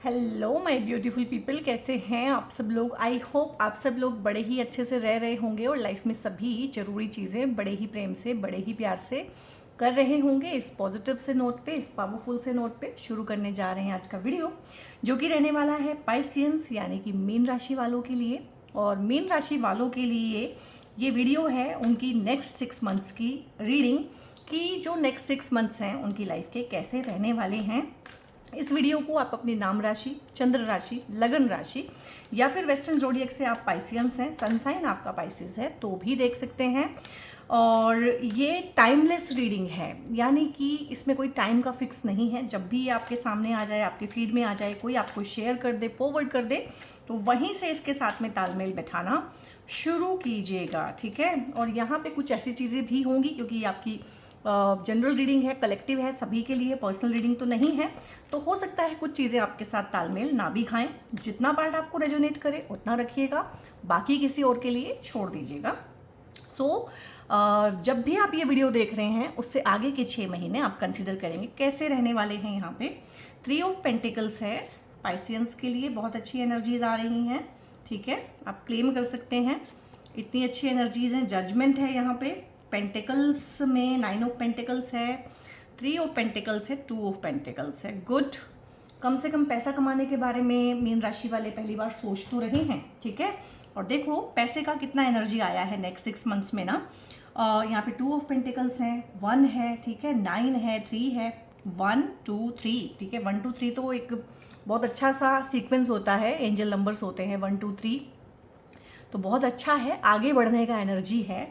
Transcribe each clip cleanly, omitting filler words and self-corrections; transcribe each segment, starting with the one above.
Hello my beautiful people, कैसे हैं आप सब लोग। आई होप आप सब लोग बड़े ही अच्छे से रह रहे होंगे और लाइफ में सभी जरूरी चीज़ें बड़े ही प्रेम से, बड़े ही प्यार से कर रहे होंगे। इस पॉजिटिव से नोट पे, इस पावरफुल से नोट पे शुरू करने जा रहे हैं आज का वीडियो, जो कि रहने वाला है पाइसियंस यानी कि मीन राशि वालों के लिए। और मीन राशि वालों के लिए ये वीडियो है उनकी नेक्स्ट 6 मंथ्स की रीडिंग, कि जो नेक्स्ट 6 मंथ्स हैं उनकी लाइफ के कैसे रहने वाले हैं। इस वीडियो को आप अपनी नाम राशि, चंद्र राशि, लगन राशि या फिर वेस्टर्न जोडिएक से आप पाइसियंस हैं, सनसाइन आपका पाइसिस है तो भी देख सकते हैं। और ये टाइमलेस रीडिंग है, यानी कि इसमें कोई टाइम का फिक्स नहीं है। जब भी ये आपके सामने आ जाए, आपके फीड में आ जाए, कोई आपको शेयर कर दे, फॉरवर्ड कर दे, तो वहीं से इसके साथ में तालमेल बैठाना शुरू कीजिएगा, ठीक है। और यहाँ पे कुछ ऐसी चीज़ें भी होंगी, क्योंकि ये आपकी जनरल रीडिंग है, कलेक्टिव है, सभी के लिए, पर्सनल रीडिंग तो नहीं है। तो हो सकता है कुछ चीज़ें आपके साथ तालमेल ना भी खाएं। जितना पार्ट आपको रेजोनेट करे उतना रखिएगा, बाकी किसी और के लिए छोड़ दीजिएगा। जब भी आप ये वीडियो देख रहे हैं उससे आगे के 6 महीने आप कंसिडर करेंगे कैसे रहने वाले हैं। यहाँ पे 3 ऑफ पेंटिकल्स है पाइसियंस के लिए, बहुत अच्छी एनर्जीज आ रही हैं, ठीक है, आप क्लेम कर सकते हैं। इतनी अच्छी एनर्जीज हैं। जजमेंट है यहाँ पे, पेंटिकल्स में 9 ऑफ पेंटिकल्स है, 3 ऑफ पेंटिकल्स है, 2 ऑफ पेंटिकल्स है। गुड, कम से कम पैसा कमाने के बारे में मीन राशि वाले पहली बार सोच तो रहे हैं, ठीक है। और देखो पैसे का कितना एनर्जी आया है नेक्स्ट 6 मंथ्स में ना। यहाँ पे 2 ऑफ पेंटिकल्स है, 1 है, ठीक है, 9 है, 3 है, 1 2 3, ठीक है। 1 2 3 तो एक बहुत अच्छा सा सीक्वेंस होता है, एंजल नंबर्स होते हैं 1 2 3, तो बहुत अच्छा है, आगे बढ़ने का एनर्जी है,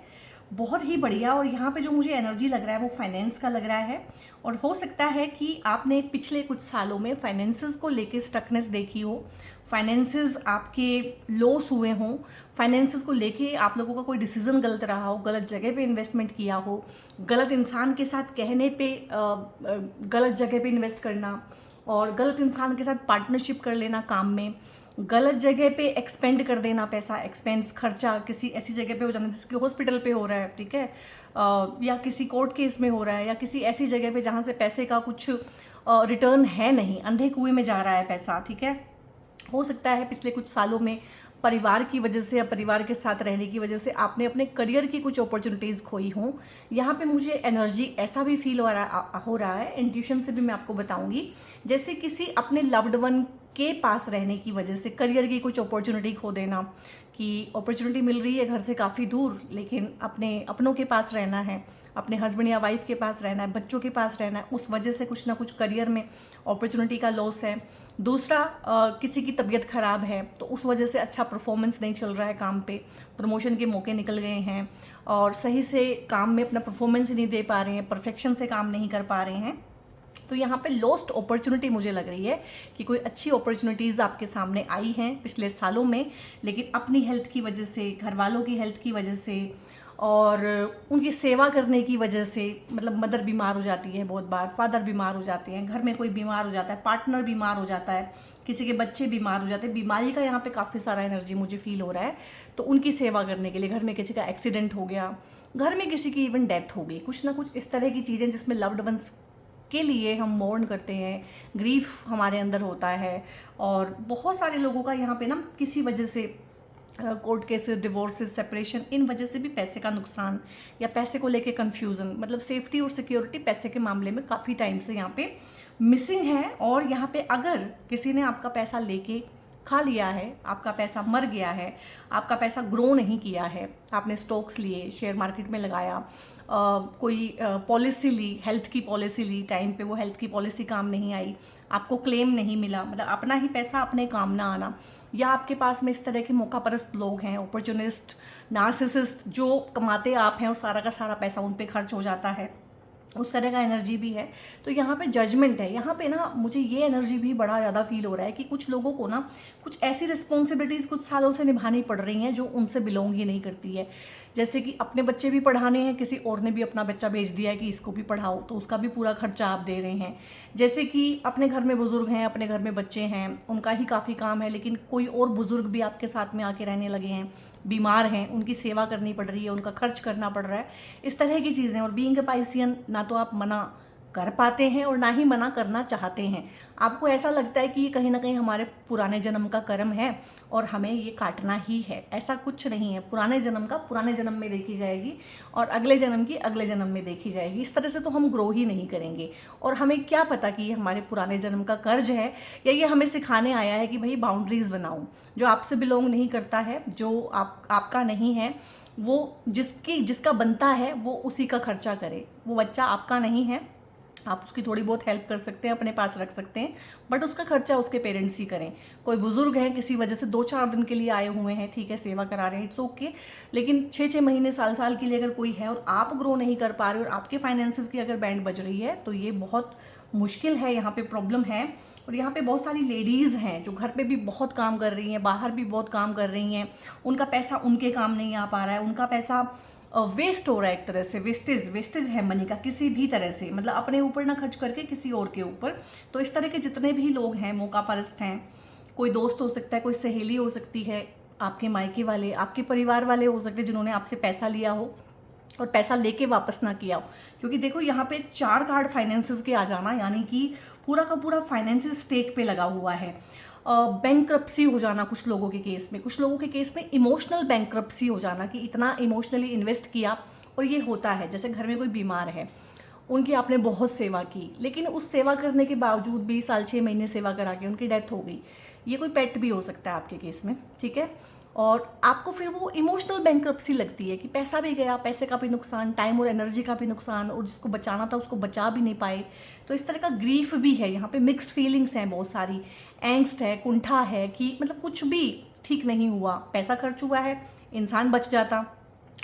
बहुत ही बढ़िया। और यहाँ पे जो मुझे एनर्जी लग रहा है वो फाइनेंस का लग रहा है। और हो सकता है कि आपने पिछले कुछ सालों में फाइनेंसेस को लेके स्टकनेस देखी हो, फाइनेंसेस आपके लॉस हुए हों, फाइनेंसेस को लेके आप लोगों का कोई डिसीजन गलत रहा हो, गलत जगह पे इन्वेस्टमेंट किया हो, गलत इंसान के साथ कहने पे गलत जगह पे इन्वेस्ट करना, और गलत इंसान के साथ पार्टनरशिप कर लेना काम में, गलत जगह पे एक्सपेंड कर देना पैसा, एक्सपेंस खर्चा किसी ऐसी जगह पे हो जाना जिसके हॉस्पिटल पे हो रहा है, ठीक है, या किसी कोर्ट केस में हो रहा है, या किसी ऐसी जगह पे जहाँ से पैसे का कुछ रिटर्न है नहीं, अंधे कुएं में जा रहा है पैसा, ठीक है। हो सकता है पिछले कुछ सालों में परिवार की वजह से या परिवार के साथ रहने की वजह से आपने अपने करियर की कुछ अपॉर्चुनिटीज़ खोई हों। यहाँ पे मुझे एनर्जी ऐसा भी फील हो रहा है, इंट्यूशन से भी मैं आपको बताऊंगी, जैसे किसी अपने लव्ड वन के पास रहने की वजह से करियर की कुछ अपॉर्चुनिटी खो देना, कि अपॉर्चुनिटी मिल रही है घर से काफ़ी दूर, लेकिन अपनों के पास रहना है, अपने हस्बैंड या वाइफ के पास रहना है, बच्चों के पास रहना है, उस वजह से कुछ ना कुछ करियर में अपॉर्चुनिटी का लॉस है। दूसरा, किसी की तबीयत खराब है तो उस वजह से अच्छा परफॉर्मेंस नहीं चल रहा है काम पे, प्रमोशन के मौके निकल गए हैं और सही से काम में अपना परफॉर्मेंस नहीं दे पा रहे हैं, परफेक्शन से काम नहीं कर पा रहे हैं। तो यहाँ पे लॉस्ट अपॉर्चुनिटी मुझे लग रही है कि कोई अच्छी अपॉर्चुनिटीज़ आपके सामने आई हैं पिछले सालों में, लेकिन अपनी हेल्थ की वजह से, घर वालों की हेल्थ की वजह से और उनकी सेवा करने की वजह से, मतलब मदर बीमार हो जाती है बहुत बार, फादर बीमार हो जाते हैं, घर में कोई बीमार हो जाता है, पार्टनर बीमार हो जाता है, किसी के बच्चे बीमार हो जाते हैं, बीमारी का यहाँ पे काफ़ी सारा एनर्जी मुझे फील हो रहा है। तो उनकी सेवा करने के लिए, घर में किसी का एक्सीडेंट हो गया, घर में किसी की इवन डेथ हो गई, कुछ ना कुछ इस तरह की चीज़ें जिसमें लव्ड वंस के लिए हम मोर्न करते हैं, ग्रीफ हमारे अंदर होता है। और बहुत सारे लोगों का यहाँ पे ना किसी वजह से कोर्ट केसेस, डिवोर्सेस, सेपरेशन, इन वजह से भी पैसे का नुकसान या पैसे को लेके कंफ्यूजन, मतलब सेफ्टी और सिक्योरिटी पैसे के मामले में काफ़ी टाइम से यहाँ पे मिसिंग है। और यहाँ पे अगर किसी ने आपका पैसा लेके खा लिया है, आपका पैसा मर गया है, आपका पैसा ग्रो नहीं किया है, आपने स्टॉक्स लिए, शेयर मार्केट में लगाया, कोई पॉलिसी ली, हेल्थ की पॉलिसी ली, टाइम पे वो हेल्थ की पॉलिसी काम नहीं आई, आपको क्लेम नहीं मिला, मतलब अपना ही पैसा अपने काम ना आना, या आपके पास में इस तरह के मौकापरस्त लोग हैं, अपॉर्चुनिस्ट, नार्सिसिस्ट, जो कमाते आप हैं और सारा का सारा पैसा उन पे खर्च हो जाता है, उस तरह का एनर्जी भी है। तो यहाँ पे जजमेंट है। यहाँ पे ना मुझे ये एनर्जी भी बड़ा ज़्यादा फील हो रहा है कि कुछ लोगों को ना कुछ ऐसी रिस्पॉन्सिबिलिटीज़ कुछ सालों से निभानी पड़ रही हैं जो उनसे बिलोंग ही नहीं करती है। जैसे कि अपने बच्चे भी पढ़ाने हैं, किसी और ने भी अपना बच्चा भेज दिया है कि इसको भी पढ़ाओ, तो उसका भी पूरा खर्चा आप दे रहे हैं। जैसे कि अपने घर में बुजुर्ग हैं, अपने घर में बच्चे हैं, उनका ही काफ़ी काम है, लेकिन कोई और बुजुर्ग भी आपके साथ में आके रहने लगे हैं, बीमार हैं, उनकी सेवा करनी पड़ रही है, उनका खर्च करना पड़ रहा है, इस तरह की चीज़ें। और बीइंग अ पाइसियन, ना तो आप मना कर पाते हैं और ना ही मना करना चाहते हैं। आपको ऐसा लगता है कि ये कहीं ना कहीं हमारे पुराने जन्म का कर्म है और हमें ये काटना ही है। ऐसा कुछ नहीं है। पुराने जन्म का पुराने जन्म में देखी जाएगी और अगले जन्म की अगले जन्म में देखी जाएगी। इस तरह से तो हम ग्रो ही नहीं करेंगे। और हमें क्या पता कि ये हमारे पुराने जन्म का कर्ज है या ये हमें सिखाने आया है कि भाई बाउंड्रीज बनाओ। जो आपसे बिलोंग नहीं करता है, जो आपका नहीं है, वो जिसका बनता है वो उसी का खर्चा करे। वो बच्चा आपका नहीं है, आप उसकी थोड़ी बहुत हेल्प कर सकते हैं, अपने पास रख सकते हैं, बट उसका खर्चा उसके पेरेंट्स ही करें। कोई बुजुर्ग हैं, किसी वजह से 2-4 दिन के लिए आए हुए हैं, ठीक है, सेवा करा रहे हैं, इट्स ओके। लेकिन 6-6 महीने, साल के लिए अगर कोई है और आप ग्रो नहीं कर पा रहे और आपके फाइनेंसेस की अगर बैंड बज रही है तो ये बहुत मुश्किल है, यहाँ पे प्रॉब्लम है। और यहाँ पे बहुत सारी लेडीज़ हैं जो घर पे भी बहुत काम कर रही हैं, बाहर भी बहुत काम कर रही हैं, उनका पैसा उनके काम नहीं आ पा रहा है, उनका पैसा वेस्ट हो रहा है, एक तरह से वेस्टेज है मनी का, किसी भी तरह से, मतलब अपने ऊपर ना खर्च करके किसी और के ऊपर। तो इस तरह के जितने भी लोग हैं, मौका परस्त हैं, कोई दोस्त हो सकता है, कोई सहेली हो सकती है, आपके मायके वाले, आपके परिवार वाले हो सकते हैं जिन्होंने आपसे पैसा लिया हो और पैसा लेके वापस ना किया हो। क्योंकि देखो यहाँ पे 4 कार्ड फाइनेंसेस के आ जाना, यानी कि पूरा का पूरा फाइनेंशियल स्टेक पे लगा हुआ है। बैंकरप्सी हो जाना कुछ लोगों के केस में, कुछ लोगों के केस में इमोशनल बैंकरप्सी हो जाना कि इतना इमोशनली इन्वेस्ट किया और ये होता है। जैसे घर में कोई बीमार है, उनकी आपने बहुत सेवा की, लेकिन उस सेवा करने के बावजूद 20 साल 6 महीने सेवा करा के उनकी डेथ हो गई। ये कोई पेट भी हो सकता है आपके केस में, ठीक है। और आपको फिर वो इमोशनल बैंकरप्सी लगती है कि पैसा भी गया, पैसे का भी नुकसान, टाइम और एनर्जी का भी नुकसान, और जिसको बचाना था उसको बचा भी नहीं पाए। तो इस तरह का ग्रीफ भी है, यहाँ पे मिक्स्ड फीलिंग्स हैं बहुत सारी, एंग्स्ट है, कुंठा है कि मतलब कुछ भी ठीक नहीं हुआ। पैसा खर्च हुआ है, इंसान बच जाता,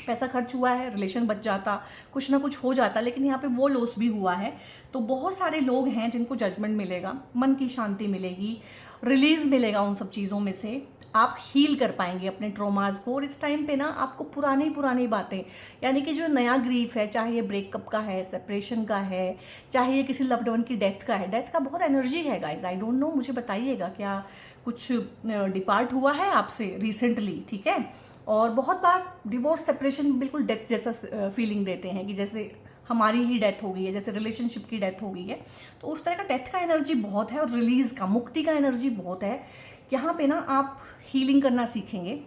पैसा खर्च हुआ है, रिलेशन बच जाता, कुछ ना कुछ हो जाता, लेकिन यहाँ पे वो लॉस भी हुआ है। तो बहुत सारे लोग हैं जिनको जजमेंट मिलेगा, मन की शांति मिलेगी, रिलीज मिलेगा उन सब चीज़ों में से, आप हील कर पाएंगे अपने ट्रॉमास को। और इस टाइम पे ना आपको पुरानी बातें, यानी कि जो नया ग्रीफ है, चाहे ये ब्रेकअप का है, सेपरेशन का है, चाहे ये किसी लव्ड वन की डेथ का है, डेथ का बहुत एनर्जी है गाइज, आई डोंट नो, मुझे बताइएगा क्या कुछ डिपार्ट हुआ है आपसे रिसेंटली, ठीक है। और बहुत बार डिवोर्स सेपरेशन बिल्कुल डेथ जैसा फीलिंग देते हैं कि जैसे हमारी ही डेथ हो गई है, जैसे रिलेशनशिप की डेथ हो गई है। तो उस तरह का डेथ का एनर्जी बहुत है और रिलीज का, मुक्ति का एनर्जी बहुत है। यहाँ पे ना आप हीलिंग करना सीखेंगे,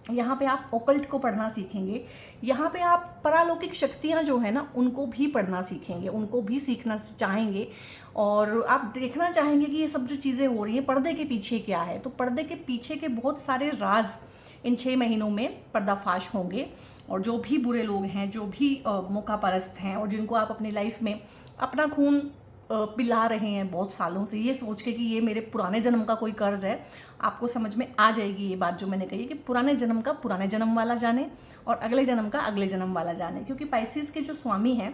यहाँ पे आप ओकल्ट को पढ़ना सीखेंगे, यहाँ पे आप परालौकिक शक्तियाँ जो है ना उनको भी पढ़ना सीखेंगे, उनको भी सीखना चाहेंगे। और आप देखना चाहेंगे कि ये सब जो चीज़ें हो रही हैं पर्दे के पीछे क्या है। तो पर्दे के पीछे के बहुत सारे राज इन 6 महीनों में पर्दाफाश होंगे। और जो भी बुरे लोग हैं, जो भी मौका परस्त हैं और जिनको आप अपनी लाइफ में अपना खून पिला रहे हैं बहुत सालों से, ये सोच के कि ये मेरे पुराने जन्म का कोई कर्ज है, आपको समझ में आ जाएगी ये बात जो मैंने कही कि पुराने जन्म का पुराने जन्म वाला जाने और अगले जन्म का अगले जन्म वाला जाने। क्योंकि पाइसेस के जो स्वामी हैं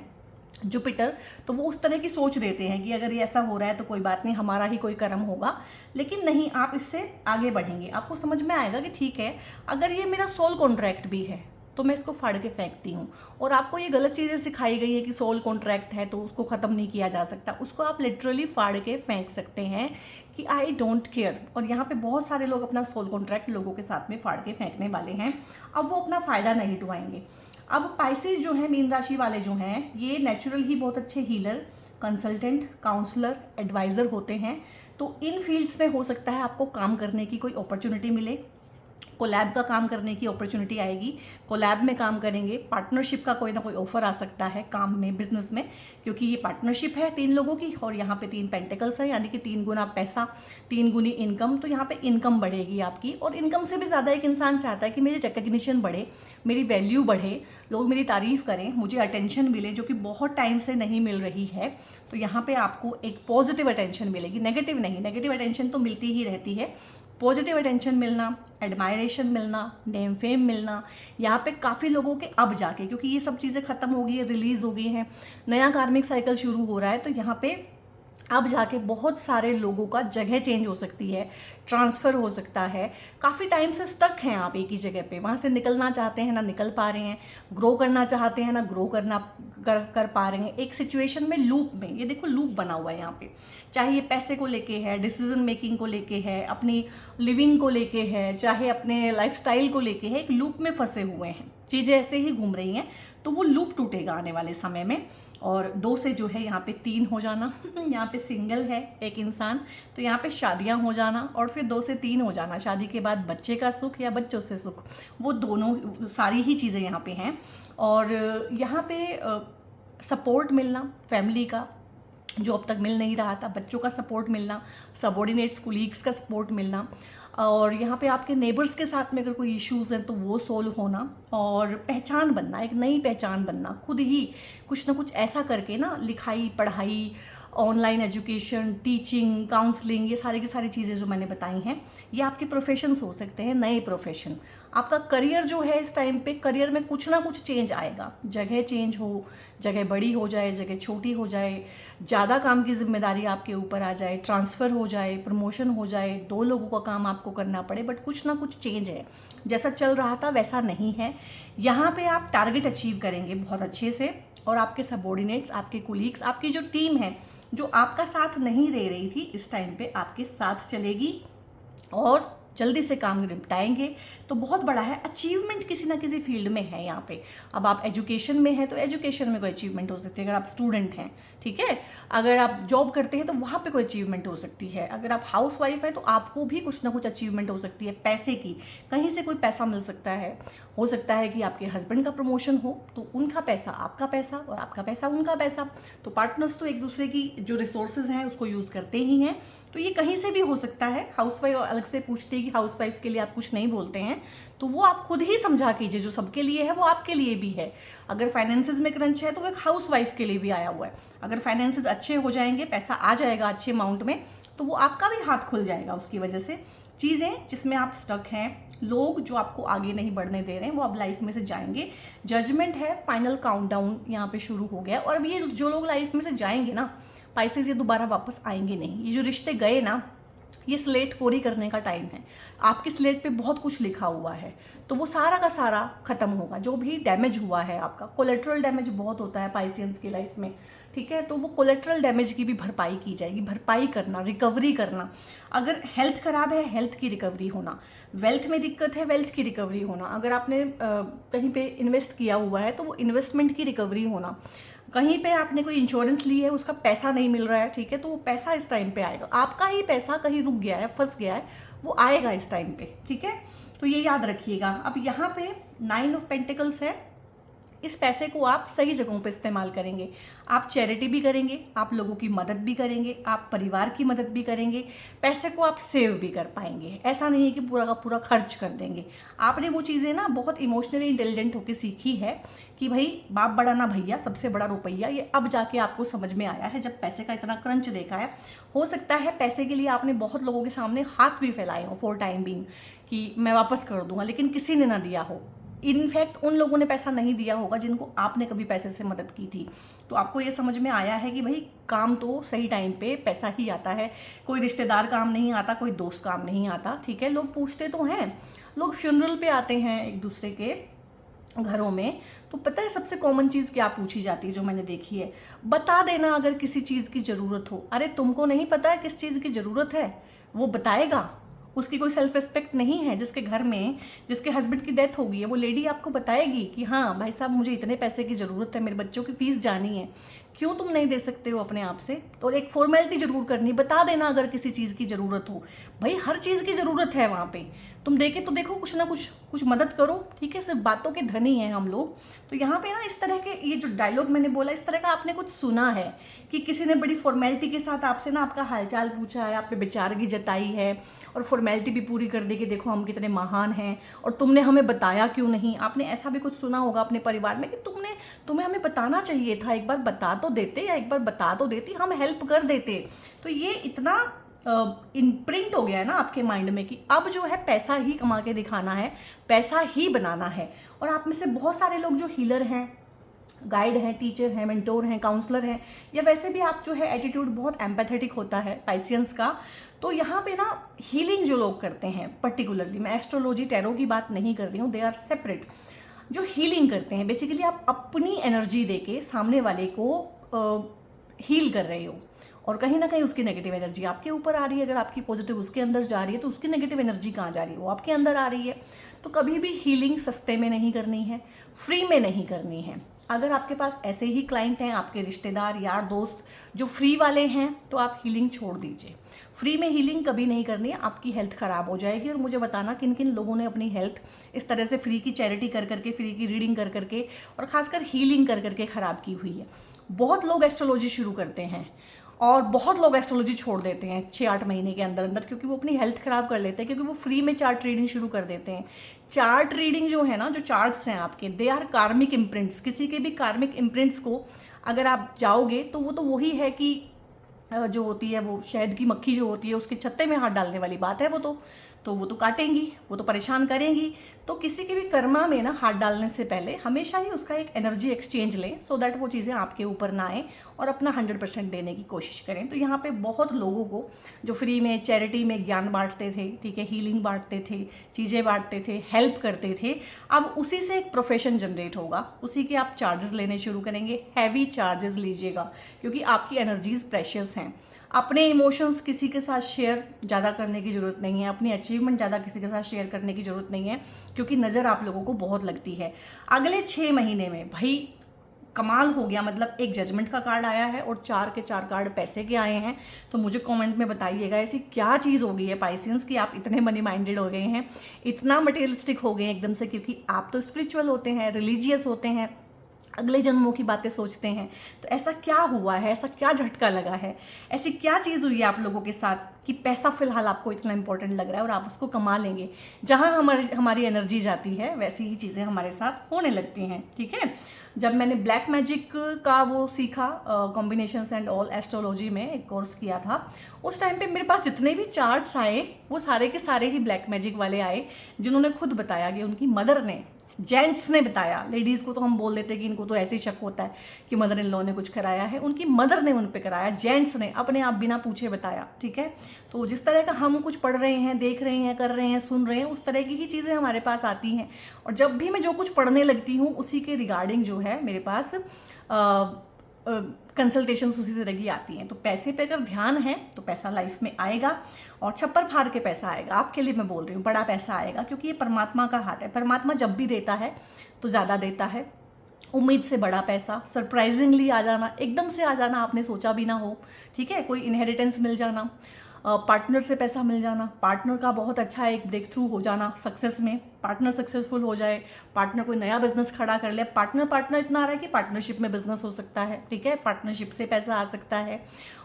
जुपिटर, तो वो उस तरह की सोच देते हैं कि अगर ये ऐसा हो रहा है तो कोई बात नहीं, हमारा ही कोई कर्म होगा। लेकिन नहीं, आप इससे आगे बढ़ेंगे, आपको समझ में आएगा कि ठीक है, अगर ये मेरा सोल कॉन्ट्रैक्ट भी है तो मैं इसको फाड़ के फेंकती हूँ। और आपको ये गलत चीज़ें सिखाई गई है कि सोल कॉन्ट्रैक्ट है तो उसको ख़त्म नहीं किया जा सकता, उसको आप लिटरली फाड़ के फेंक सकते हैं कि आई डोंट केयर। और यहाँ पे बहुत सारे लोग अपना सोल कॉन्ट्रैक्ट लोगों के साथ में फाड़ के फेंकने वाले हैं, अब वो अपना फ़ायदा नहीं उठाएंगे। अब पाइसेस जो है, मीन राशि वाले जो हैं, ये नेचुरल ही बहुत अच्छे हीलर, कंसल्टेंट, काउंसलर, एडवाइज़र होते हैं। तो इन फील्ड्स में हो सकता है आपको काम करने की कोई अपॉर्चुनिटी मिले, कोलैब का काम करने की अपॉर्चुनिटी आएगी, कोलैब में काम करेंगे, पार्टनरशिप का कोई ना कोई ऑफर आ सकता है काम में, बिजनेस में, क्योंकि ये पार्टनरशिप है 3 लोगों की और यहाँ पे 3 पेंटिकल्स है, यानी कि 3 गुना पैसा, 3 गुनी इनकम। तो यहाँ पे इनकम बढ़ेगी आपकी, और इनकम से भी ज़्यादा एक इंसान चाहता है कि मेरी रिकग्निशन बढ़े, मेरी वैल्यू बढ़े, लोग मेरी तारीफ़ करें, मुझे अटेंशन मिले, जो कि बहुत टाइम से नहीं मिल रही है। तो यहाँ पे आपको एक पॉजिटिव अटेंशन मिलेगी, नेगेटिव नहीं, नेगेटिव अटेंशन तो मिलती ही रहती है, पॉजिटिव अटेंशन मिलना, एडमायरेशन मिलना, नेम फेम मिलना, यहाँ पे काफ़ी लोगों के अब जाके, क्योंकि ये सब चीज़ें ख़त्म हो गई है, रिलीज़ हो गई हैं, नया कार्मिक साइकिल शुरू हो रहा है, तो यहाँ पे अब जाके बहुत सारे लोगों का जगह चेंज हो सकती है, ट्रांसफ़र हो सकता है। काफ़ी टाइम से स्टक हैं आप एक ही जगह पे, वहाँ से निकलना चाहते हैं ना निकल पा रहे हैं, ग्रो करना चाहते हैं ना ग्रो कर पा रहे हैं, एक सिचुएशन में, लूप में। ये देखो लूप बना हुआ है यहाँ पे, चाहे ये पैसे को लेके है, डिसीजन मेकिंग को लेके है, अपनी लिविंग को लेके है, चाहे अपने लाइफस्टाइल को लेके है, एक लूप में फंसे हुए हैं, चीज़ें ऐसे ही घूम रही हैं। तो वो लूप टूटेगा आने वाले समय में। और 2 से जो है यहाँ पे 3 हो जाना यहाँ पे सिंगल है एक इंसान, तो यहाँ पे शादियाँ हो जाना और फिर 2 से 3 हो जाना, शादी के बाद बच्चे का सुख या बच्चों से सुख, वो दोनों सारी ही चीज़ें यहाँ पे हैं। और यहाँ पे सपोर्ट मिलना फैमिली का जो अब तक मिल नहीं रहा था, बच्चों का सपोर्ट मिलना, सबॉर्डिनेट्स कुलीग्स का सपोर्ट मिलना, और यहाँ पे आपके नेबर्स के साथ में अगर कोई इश्यूज़ हैं तो वो सोल्व होना, और पहचान बनना, एक नई पहचान बनना, खुद ही कुछ ना कुछ ऐसा करके ना, लिखाई पढ़ाई, ऑनलाइन एजुकेशन, टीचिंग, काउंसलिंग, ये सारी की सारी चीज़ें जो मैंने बताई हैं ये आपके प्रोफेशंस हो सकते हैं, नए प्रोफेशन। आपका करियर जो है इस टाइम पे, करियर में कुछ ना कुछ चेंज आएगा, जगह चेंज हो, जगह बड़ी हो जाए, जगह छोटी हो जाए, ज़्यादा काम की जिम्मेदारी आपके ऊपर आ जाए, ट्रांसफ़र हो जाए, प्रमोशन हो जाए, 2 लोगों का काम आपको करना पड़े, बट कुछ ना कुछ चेंज है, जैसा चल रहा था वैसा नहीं है। यहाँ पे आप टारगेट अचीव करेंगे बहुत अच्छे से, और आपके सबॉर्डिनेट्स, आपके कुलीग्स, आपकी जो टीम है जो आपका साथ नहीं दे रही थी, इस टाइम पे आपके साथ चलेगी और जल्दी से काम निपटाएंगे। तो बहुत बड़ा है, अचीवमेंट किसी ना किसी फील्ड में है यहाँ पे। अब आप एजुकेशन में हैं तो एजुकेशन में कोई अचीवमेंट हो सकती है, अगर आप स्टूडेंट हैं, ठीक है। अगर आप जॉब करते हैं तो वहाँ पे कोई अचीवमेंट हो सकती है। अगर आप हाउस वाइफ है तो आपको भी कुछ ना कुछ अचीवमेंट हो सकती है, पैसे की, कहीं से कोई पैसा मिल सकता है। हो सकता है कि आपके हस्बैंड का प्रमोशन हो तो उनका पैसा आपका पैसा और आपका पैसा उनका पैसा, तो पार्टनर्स तो एक दूसरे की जो रिसोर्सेज हैं उसको यूज़ करते ही हैं। तो ये कहीं से भी हो सकता है। हाउसवाइफ अलग से पूछती है कि हाउसवाइफ के लिए आप कुछ नहीं बोलते हैं, तो वो आप खुद ही समझा कीजिए, जो सबके लिए है वो आपके लिए भी है। अगर फाइनेंसेस में क्रंच है तो वो एक हाउसवाइफ के लिए भी आया हुआ है। अगर फाइनेंसेस अच्छे हो जाएंगे, पैसा आ जाएगा अच्छे अमाउंट में, तो वो आपका भी हाथ खुल जाएगा उसकी वजह से। चीज़ें जिसमें आप स्टक हैं, लोग जो आपको आगे नहीं बढ़ने दे रहे हैं, वो अब लाइफ में से जाएंगे। जजमेंट है, फाइनल काउंटडाउन यहाँ पे शुरू हो गया। और अब ये जो लोग लाइफ में से जाएंगे ना पाइसेस, ये दोबारा वापस आएंगे नहीं। ये जो रिश्ते गए ना, ये स्लेट कोरी करने का टाइम है। आपकी स्लेट पे बहुत कुछ लिखा हुआ है, तो वो सारा का सारा खत्म होगा। जो भी डैमेज हुआ है, आपका कोलेट्रल डैमेज बहुत होता है पाइसियंस की लाइफ में, ठीक है। तो वो कोलेट्रल डैमेज की भी भरपाई की जाएगी। भरपाई करना, रिकवरी करना। अगर हेल्थ खराब है, हेल्थ की रिकवरी होना। वेल्थ में दिक्कत है, वेल्थ की रिकवरी होना। अगर आपने कहीं पे इन्वेस्ट किया हुआ है तो वो इन्वेस्टमेंट की रिकवरी होना। कहीं पे आपने कोई इंश्योरेंस ली है, उसका पैसा नहीं मिल रहा है, ठीक है, तो वो पैसा इस टाइम पे आएगा। आपका ही पैसा कहीं रुक गया है, फंस गया है, वो आएगा इस टाइम पे, ठीक है। तो ये याद रखिएगा। अब यहाँ पे 9 ऑफ पेंटिकल्स है। इस पैसे को आप सही जगहों पे इस्तेमाल करेंगे। आप चैरिटी भी करेंगे, आप लोगों की मदद भी करेंगे, आप परिवार की मदद भी करेंगे, पैसे को आप सेव भी कर पाएंगे। ऐसा नहीं है कि पूरा का पूरा खर्च कर देंगे। आपने वो चीज़ें ना बहुत इमोशनली इंटेलिजेंट होकर सीखी है कि भाई बाप बड़ा ना भैया, सबसे बड़ा रुपया। ये अब जाके आपको समझ में आया है जब पैसे का इतना क्रंच देखा है। हो सकता है पैसे के लिए आपने बहुत लोगों के सामने हाथ भी फैलाए हो फॉर टाइम बीइंग कि मैं वापस कर दूंगा, लेकिन किसी ने ना दिया हो। इनफैक्ट उन लोगों ने पैसा नहीं दिया होगा जिनको आपने कभी पैसे से मदद की थी। तो आपको ये समझ में आया है कि भाई काम तो सही टाइम पे पैसा ही आता है। कोई रिश्तेदार काम नहीं आता, कोई दोस्त काम नहीं आता, ठीक है। लोग पूछते तो हैं, लोग फ्यूनरल पे आते हैं एक दूसरे के घरों में, तो पता है सबसे कॉमन चीज़ क्या पूछी जाती है जो मैंने देखी है? बता देना अगर किसी चीज़ की ज़रूरत हो। अरे तुमको नहीं पता है किस चीज़ की ज़रूरत है, वो बताएगा। उसकी कोई सेल्फ रिस्पेक्ट नहीं है। जिसके घर में जिसके हस्बैंड की डेथ हो गई है, वो लेडी आपको बताएगी कि हाँ भाई साहब मुझे इतने पैसे की ज़रूरत है, मेरे बच्चों की फ़ीस जानी है, क्यों तुम नहीं दे सकते हो अपने आप से? तो एक फॉर्मेलिटी जरूर करनी, बता देना अगर किसी चीज़ की ज़रूरत हो। भाई हर चीज़ की ज़रूरत है वहाँ पे, तुम देखे तो देखो, कुछ ना कुछ मदद करो, ठीक है। सिर्फ बातों के धनी हैं हम लोग। तो यहाँ पे ना इस तरह के ये जो डायलॉग मैंने बोला, इस तरह का आपने कुछ सुना है कि किसी ने बड़ी फॉर्मेलिटी के साथ आपसे ना आपका हालचाल पूछा है, आप पे बेचारगी जताई है और फॉर्मेलिटी भी पूरी कर दी कि देखो हम कितने महान हैं और तुमने हमें बताया क्यों नहीं। आपने ऐसा भी कुछ सुना होगा अपने परिवार में कि तुम्हें हमें बताना चाहिए था, एक बार बता तो देते, या एक बार बता तो देती, हम हेल्प कर देते। तो ये इतना इम्प्रिंट हो गया है ना आपके माइंड में कि अब जो है पैसा ही कमा के दिखाना है, पैसा ही बनाना है। और आप में से बहुत सारे लोग जो हीलर हैं, गाइड हैं, टीचर हैं, मेंटोर हैं, काउंसलर हैं, या वैसे भी आप जो है एटीट्यूड बहुत एम्पैथेटिक होता है पाइसियंस का। तो यहाँ पे ना हीलिंग जो लोग करते हैं, पर्टिकुलरली मैं एस्ट्रोलॉजी टैरो की बात नहीं कर रही हूँ, दे आर सेपरेट। जो हीलिंग करते हैं बेसिकली आप अपनी एनर्जी देके सामने वाले को हील कर रहे हो, और कहीं ना कहीं उसकी नेगेटिव एनर्जी आपके ऊपर आ रही है। अगर आपकी पॉजिटिव उसके अंदर जा रही है तो उसकी नेगेटिव एनर्जी कहाँ जा रही है? वो आपके अंदर आ रही है। तो कभी भी हीलिंग सस्ते में नहीं करनी है, फ्री में नहीं करनी है। अगर आपके पास ऐसे ही क्लाइंट हैं, आपके रिश्तेदार, यार, दोस्त जो फ्री वाले हैं, तो आप हीलिंग छोड़ दीजिए। फ्री में हीलिंग कभी नहीं करनी है, आपकी हेल्थ ख़राब हो जाएगी। और मुझे बताना किन किन लोगों ने अपनी हेल्थ इस तरह से फ्री की चैरिटी कर करके, फ्री की रीडिंग कर करके और ख़ासकर हीलिंग कर करके ख़राब की हुई है। बहुत लोग एस्ट्रोलॉजी शुरू करते हैं और बहुत लोग एस्ट्रोलॉजी छोड़ देते हैं 6-8 महीने के अंदर अंदर, क्योंकि वो अपनी हेल्थ ख़राब कर लेते हैं, क्योंकि वो फ्री में चार्ट रीडिंग शुरू कर देते हैं। चार्ट रीडिंग जो है ना, जो चार्ट्स हैं आपके, दे आर कार्मिक इम्प्रिंट्स। किसी के भी कार्मिक इम्प्रिंट्स को अगर आप जाओगे तो वो तो वही है कि जो होती है वो शहद की मक्खी जो होती है उसके छत्ते में हाथ डालने वाली बात है। वो तो काटेंगी, वो तो परेशान करेंगी। तो किसी के भी कर्मा में ना हाथ डालने से पहले हमेशा ही उसका एक एनर्जी एक्सचेंज लें, सो दैट वो चीज़ें आपके ऊपर ना आए और अपना 100% देने की कोशिश करें। तो यहाँ पे बहुत लोगों को जो फ्री में चैरिटी में ज्ञान बांटते थे, ठीक है, हीलिंग बांटते थे, चीज़ें बांटते थे, हेल्प करते थे, अब उसी से एक प्रोफेशन जनरेट होगा, उसी के आप चार्जेस लेने शुरू करेंगे। हैवी चार्जेस लीजिएगा, क्योंकि आपकी एनर्जीज प्रेशियस हैं। अपने इमोशंस किसी के साथ शेयर ज़्यादा करने की ज़रूरत नहीं है, अपनी अचीवमेंट ज़्यादा किसी के साथ शेयर करने की ज़रूरत नहीं है, क्योंकि नज़र आप लोगों को बहुत लगती है। अगले 6 महीने में भाई कमाल हो गया, मतलब एक जजमेंट का कार्ड आया है और 4 के 4 कार्ड पैसे के आए हैं। तो मुझे कमेंट में बताइएगा ऐसी क्या चीज़ हो गई है पाइसियंस कि आप इतने मनी माइंडेड हो गए हैं, इतना मटेरियलिस्टिक हो गए हैं एकदम से, क्योंकि आप तो स्पिरिचुअल होते हैं, रिलीजियस होते हैं, अगले जन्मों की बातें सोचते हैं। तो ऐसा क्या हुआ है, ऐसा क्या झटका लगा है, ऐसी क्या चीज़ हुई है आप लोगों के साथ कि पैसा फिलहाल आपको इतना इंपॉर्टेंट लग रहा है और आप उसको कमा लेंगे। जहाँ हमारी एनर्जी जाती है वैसी ही चीज़ें हमारे साथ होने लगती हैं, ठीक है। जब मैंने ब्लैक मैजिक का वो सीखा, कॉम्बिनेशंस एंड ऑल एस्ट्रोलॉजी में एक कोर्स किया था, उस टाइम पे मेरे पास जितने भी चार्ट्स आए वो सारे के सारे ही ब्लैक मैजिक वाले आए, जिन्होंने खुद बताया कि उनकी मदर ने, जेंट्स ने बताया। लेडीज़ को तो हम बोल देते कि इनको तो ऐसे ही शक होता है कि मदर इन लॉ ने कुछ कराया है, उनकी मदर ने उन पे कराया, जेंट्स ने अपने आप बिना पूछे बताया, ठीक है। तो जिस तरह का हम कुछ पढ़ रहे हैं, देख रहे हैं, कर रहे हैं, सुन रहे हैं, उस तरह की ही चीज़ें हमारे पास आती हैं। और जब भी मैं जो कुछ पढ़ने लगती हूँ उसी के रिगार्डिंग जो है मेरे पास कंसल्टेशन उसी तरह की आती हैं। तो पैसे पे अगर ध्यान है तो पैसा लाइफ में आएगा, और छप्पर फाड़ के पैसा आएगा। आपके लिए मैं बोल रही हूँ, बड़ा पैसा आएगा, क्योंकि ये परमात्मा का हाथ है। परमात्मा जब भी देता है तो ज़्यादा देता है। उम्मीद से बड़ा पैसा, सरप्राइजिंगली आ जाना, एकदम से आ जाना, आपने सोचा भी ना हो, ठीक है। कोई इनहेरिटेंस मिल जाना, पार्टनर से पैसा मिल जाना, पार्टनर का बहुत अच्छा एक ब्रेक थ्रू हो जाना सक्सेस में, पार्टनर सक्सेसफुल हो जाए, पार्टनर कोई नया बिजनेस खड़ा कर ले। पार्टनर इतना आ रहा है कि पार्टनरशिप में बिजनेस हो सकता है, ठीक है, पार्टनरशिप से पैसा आ सकता है।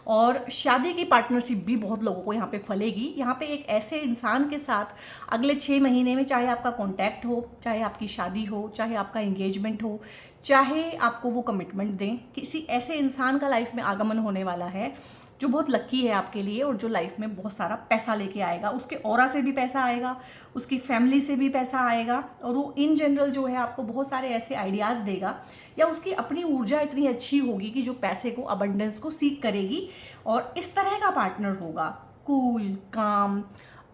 और शादी की पार्टनरशिप भी बहुत लोगों को यहाँ पे फलेगी। यहाँ पे एक ऐसे इंसान के साथ अगले 6 महीने में, चाहे आपका कॉन्टैक्ट हो, चाहे आपकी शादी हो, चाहे आपका एंगेजमेंट हो, चाहे आपको वो कमिटमेंट दें, किसी ऐसे इंसान का लाइफ में आगमन होने वाला है जो बहुत लकी है आपके लिए और जो लाइफ में बहुत सारा पैसा लेके आएगा। उसके ऑरा से भी पैसा आएगा, उसकी फैमिली से भी पैसा आएगा, और वो इन जनरल जो है आपको बहुत सारे ऐसे आइडियाज़ देगा, या उसकी अपनी ऊर्जा इतनी अच्छी होगी कि जो पैसे को, अबंडेंस को सीख करेगी। और इस तरह का पार्टनर होगा, कूल, काम,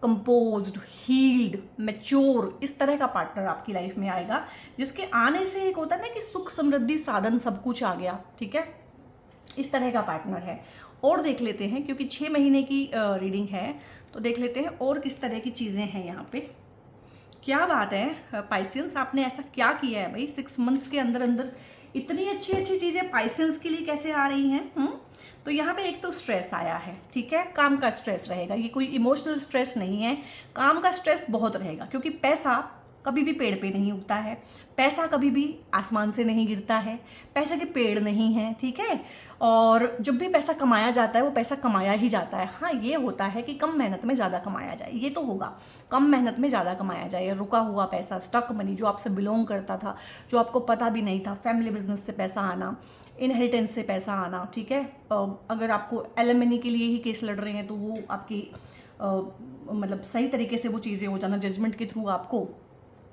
कंपोज्ड, हील्ड, मैच्योर, इस तरह का पार्टनर आपकी लाइफ में आएगा, जिसके आने से एक होता है ना कि सुख, समृद्धि, साधन सब कुछ आ गया, ठीक है। इस तरह का पार्टनर है। और देख लेते हैं, क्योंकि 6 महीने की रीडिंग है, तो देख लेते हैं और किस तरह की चीज़ें हैं यहाँ पे। क्या बात है पाइसियंस, आपने ऐसा क्या किया है भाई 6 मंथ्स के अंदर अंदर इतनी अच्छी अच्छी चीज़ें पाइसियंस के लिए कैसे आ रही हैं? तो यहाँ पे एक तो स्ट्रेस आया है, ठीक है, काम का स्ट्रेस रहेगा, ये कोई इमोशनल स्ट्रेस नहीं है, काम का स्ट्रेस बहुत रहेगा, क्योंकि पैसा कभी भी पेड़ पे नहीं उगता है, पैसा कभी भी आसमान से नहीं गिरता है, पैसे के पेड़ नहीं हैं, ठीक है। और जब भी पैसा कमाया जाता है वो पैसा कमाया ही जाता है। हाँ, ये होता है कि कम मेहनत में ज़्यादा कमाया जाए, ये तो होगा, कम मेहनत में ज़्यादा कमाया जाए। रुका हुआ पैसा, स्टक मनी, जो आपसे बिलोंग करता था, जो आपको पता भी नहीं था, फैमिली बिजनेस से पैसा आना, इनहेरिटेंस से पैसा आना, ठीक है। अगर आपको एलिमनी के लिए ही केस लड़ रहे हैं तो वो आपकी मतलब सही तरीके से वो चीज़ें हो जाना, जजमेंट के थ्रू आपको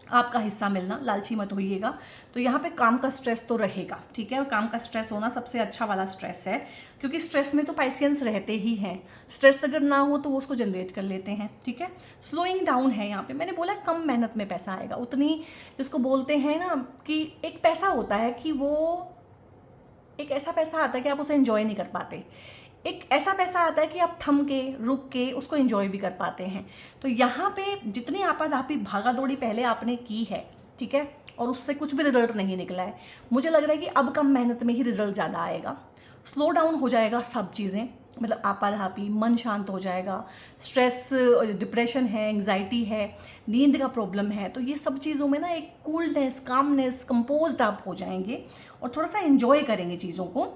आपका हिस्सा मिलना, लालची मत होइएगा। तो यहाँ पे काम का स्ट्रेस तो रहेगा, ठीक है, और काम का स्ट्रेस होना सबसे अच्छा वाला स्ट्रेस है, क्योंकि स्ट्रेस में तो पाइसियंस रहते ही हैं। स्ट्रेस अगर ना हो तो वो उसको जनरेट कर लेते हैं, ठीक है। स्लोइंग डाउन है यहाँ पे, मैंने बोला कम मेहनत में पैसा आएगा, उतनी जिसको बोलते हैं ना कि एक पैसा होता है कि वो एक ऐसा पैसा आता है कि आप उसे एंजॉय नहीं कर पाते, एक ऐसा पैसा आता है कि आप थम के, रुक के उसको एंजॉय भी कर पाते हैं। तो यहाँ पे जितनी आपाधापी भागा दौड़ी पहले आपने की है, ठीक है, और उससे कुछ भी रिजल्ट नहीं निकला है, मुझे लग रहा है कि अब कम मेहनत में ही रिजल्ट ज़्यादा आएगा। स्लो डाउन हो जाएगा सब चीज़ें, मतलब आपाधापी मन शांत हो जाएगा। स्ट्रेस, डिप्रेशन है, एंग्जाइटी है, नींद का प्रॉब्लम है, तो ये सब चीज़ों में ना एक कूलनेस, कामनेस, कंपोज्ड आप हो जाएंगे और थोड़ा सा एंजॉय करेंगे चीज़ों को।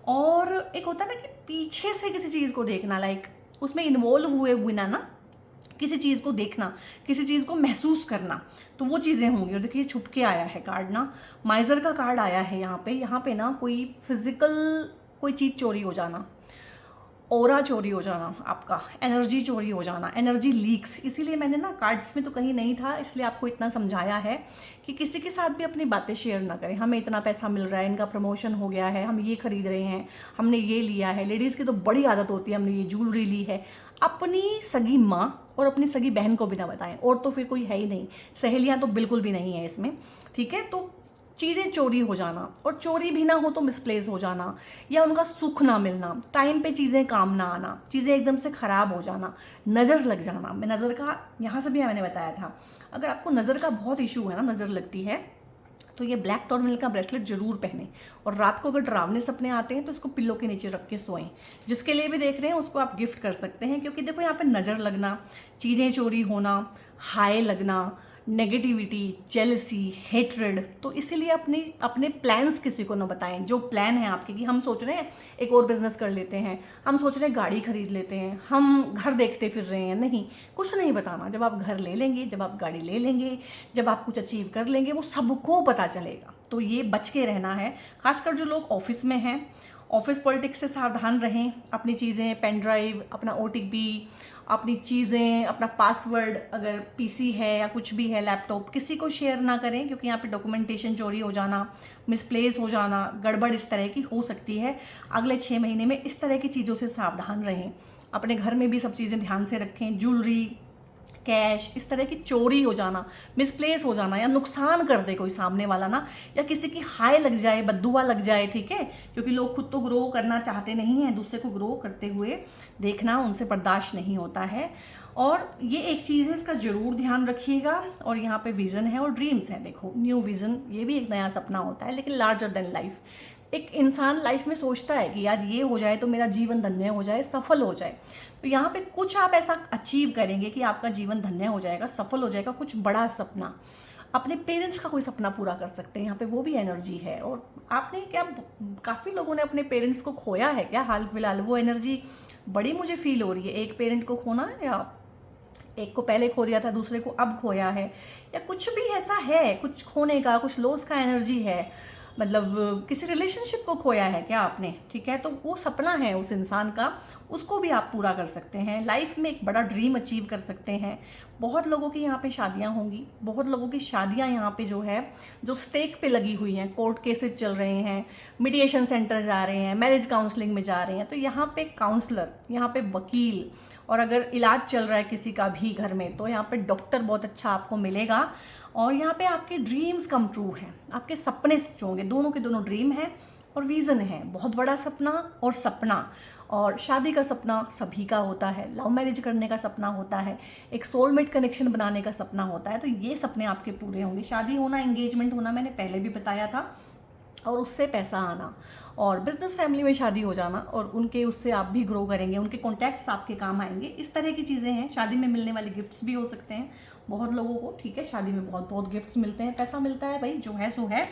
और एक होता है ना कि पीछे से किसी चीज़ को देखना, लाइक उसमें इन्वॉल्व हुए बिना ना किसी चीज़ को देखना, किसी चीज़ को महसूस करना, तो वो चीज़ें होंगी। और देखिए छुप के आया है कार्ड ना, माइजर का कार्ड आया है यहाँ पे ना कोई फिजिकल कोई चीज़ चोरी हो जाना, ओरा चोरी हो जाना, आपका एनर्जी चोरी हो जाना, एनर्जी लीक्स। इसीलिए मैंने ना कार्ड्स में तो कहीं नहीं था, इसलिए आपको इतना समझाया है कि किसी के साथ भी अपनी बातें शेयर ना करें। हमें इतना पैसा मिल रहा है, इनका प्रमोशन हो गया है, हम ये खरीद रहे हैं, हमने ये लिया है। लेडीज़ की तो बड़ी आदत होती है, हमने ये ज्वेलरी ली है। अपनी सगी माँ और अपनी सगी बहन को भी ना बताएं, और तो फिर कोई है ही नहीं, सहेलियाँ तो बिल्कुल भी नहीं है इसमें, ठीक है। तो चीज़ें चोरी हो जाना, और चोरी भी ना हो तो मिसप्लेस हो जाना, या उनका सुख ना मिलना, टाइम पे चीज़ें काम ना आना, चीज़ें एकदम से ख़राब हो जाना, नज़र लग जाना। मैं नज़र का यहाँ से भी मैंने बताया था, अगर आपको नज़र का बहुत इशू है ना, नज़र लगती है, तो ये ब्लैक टॉर्मिल का ब्रेसलेट जरूर पहने। और रात को अगर डरावने सपने आते हैं तो इसको पिल्लो के नीचे रख के सोएं। जिसके लिए भी देख रहे हैं उसको आप गिफ्ट कर सकते हैं, क्योंकि देखो यहाँ पे नज़र लगना, चीज़ें चोरी होना, हाय लगना, नेगेटिविटी, जेलसी, हेट्रेड, तो इसीलिए अपने प्लान्स किसी को ना बताएं। जो प्लान है आपके कि हम सोच रहे हैं एक और बिजनेस कर लेते हैं, हम सोच रहे हैं गाड़ी खरीद लेते हैं, हम घर देखते फिर रहे हैं, नहीं, कुछ नहीं बताना। जब आप घर ले लेंगे, जब आप गाड़ी ले लेंगे, जब आप कुछ अचीव कर लेंगे, वो सबको पता चलेगा। तो ये बच के रहना है, खासकर जो लोग ऑफिस में हैं, ऑफिस पॉलिटिक्स से सावधान रहें। अपनी चीज़ें, पेन ड्राइव, अपना OTP, अपनी चीज़ें, अपना पासवर्ड, अगर PC है या कुछ भी है, लैपटॉप, किसी को शेयर ना करें, क्योंकि यहाँ पे डॉक्यूमेंटेशन चोरी हो जाना, मिसप्लेस हो जाना, गड़बड़ इस तरह की हो सकती है। अगले 6 महीने में इस तरह की चीज़ों से सावधान रहें। अपने घर में भी सब चीज़ें ध्यान से रखें। ज्वेलरी, कैश, इस तरह की चोरी हो जाना, मिसप्लेस हो जाना, या नुकसान कर दे कोई सामने वाला ना, या किसी की हाय लग जाए, बद्दुआ लग जाए, ठीक है। क्योंकि लोग खुद तो ग्रो करना चाहते नहीं हैं, दूसरे को ग्रो करते हुए देखना उनसे बर्दाश्त नहीं होता है। और ये एक चीज़ है, इसका जरूर ध्यान रखिएगा। और यहाँ पे विजन है और ड्रीम्स है, देखो न्यू विजन, ये भी एक नया सपना होता है, लेकिन लार्जर देन लाइफ। एक इंसान लाइफ में सोचता है कि यार ये हो जाए तो मेरा जीवन धन्य हो जाए, सफल हो जाए। तो यहाँ पे कुछ आप ऐसा अचीव करेंगे कि आपका जीवन धन्य हो जाएगा, सफल हो जाएगा, कुछ बड़ा सपना। अपने पेरेंट्स का कोई सपना पूरा कर सकते हैं, यहाँ पे वो भी एनर्जी है। और आपने क्या, काफ़ी लोगों ने अपने पेरेंट्स को खोया है क्या हाल फिलहाल, वो एनर्जी बड़ी मुझे फील हो रही है। एक पेरेंट को खोना, या एक को पहले खो दिया था, दूसरे को अब खोया है, या कुछ भी ऐसा है, कुछ खोने का, कुछ लॉस का एनर्जी है, मतलब किसी रिलेशनशिप को खोया है क्या आपने, ठीक है। तो वो सपना है उस इंसान का, उसको भी आप पूरा कर सकते हैं। लाइफ में एक बड़ा ड्रीम अचीव कर सकते हैं। बहुत लोगों की यहाँ पे शादियाँ होंगी, बहुत लोगों की शादियाँ यहाँ पे जो है, जो स्टेक पे लगी हुई हैं, कोर्ट केसेस चल रहे हैं, मीडिएशन सेंटर जा रहे हैं, मैरिज काउंसलिंग में जा रहे हैं, तो यहाँ पे काउंसलर, यहाँ पे वकील, और अगर इलाज चल रहा है किसी का भी घर में, तो यहाँ पे डॉक्टर बहुत अच्छा आपको मिलेगा। और यहाँ पे आपके ड्रीम्स कम ट्रू हैं, आपके सपने सच होंगे, दोनों के दोनों ड्रीम है और विज़न है। बहुत बड़ा सपना और सपना, और शादी का सपना सभी का होता है, लव मैरिज करने का सपना होता है, एक सोलमेट कनेक्शन बनाने का सपना होता है। तो ये सपने आपके पूरे होंगे। शादी होना, एंगेजमेंट होना, मैंने पहले भी बताया था, और उससे पैसा आना, और बिजनेस फैमिली में शादी हो जाना, और उनके उससे आप भी ग्रो करेंगे, उनके कॉन्टैक्ट्स आपके काम आएंगे। इस तरह की चीज़ें हैं। शादी में मिलने वाले गिफ्ट्स भी हो सकते हैं बहुत लोगों को, ठीक है। शादी में बहुत बहुत गिफ्ट्स मिलते हैं, पैसा मिलता है, भाई जो है सो है।